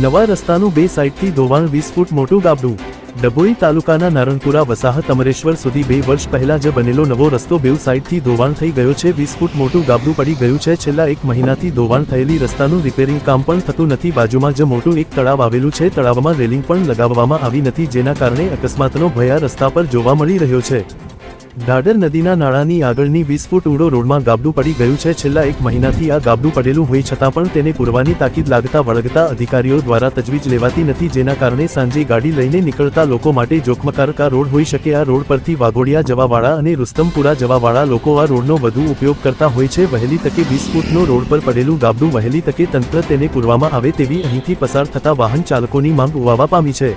નવા રસ્તાનું બે સાઇડથી ધોવાણ 20 ફૂટ મોટું ગાબડું। ડભોઈ તાલુકાના નારણપુરા વસાહત અમરેશ્વર સુધી 2 વર્ષ પહેલા જ બનેલો નવો રસ્તો બેઉ સાઇડથી ધોવાણ થઈ ગયો છે। 20 ફૂટ મોટું ગાબડું પડી ગયું છે। છેલ્લા 1 મહિનાથી ધોવાણ થયેલી રસ્તાનું રિપેરિંગ કામ પણ થતું નથી। બાજુમાં જ મોટું એક તળાવ આવેલું છે। તળાવમાં રેલિંગ પણ લગાવવામાં આવી નથી, જેના કારણે અકસ્માતનો ભય રસ્તા પર જોવા મળી રહ્યો છે। ઢાઢર નદીના નાળાની આગળની 20 ફૂટ ઊંડો રોડમાં ગાબડું પડી ગયું છે। છેલ્લા 1 મહિનાથી આ ગાબડું પડેલું હોય છતાં પણ તેને પૂરવાની તાકીદ લાગતા વળગતા અધિકારીઓ દ્વારા તજવીજ લેવાતી નથી, જેના કારણે સાંજે ગાડી લઈને નીકળતા લોકો માટે જોખમકારક આ રોડ હોઈ શકે। આ રોડ પરથી વાઘોડિયા જવાવાળા અને રુસ્તમપુરા જવાવાળા લોકો આ રોડનો વધુ ઉપયોગ કરતા હોય છે। વહેલી તકે 20 ફૂટનો રોડ પર પડેલું ગાબડું વહેલી તકે તંત્ર તેને પૂરવામાં આવે તેવી અહીંથી પસાર થતા વાહન ચાલકોની માંગ ઉવાવા પામી છે।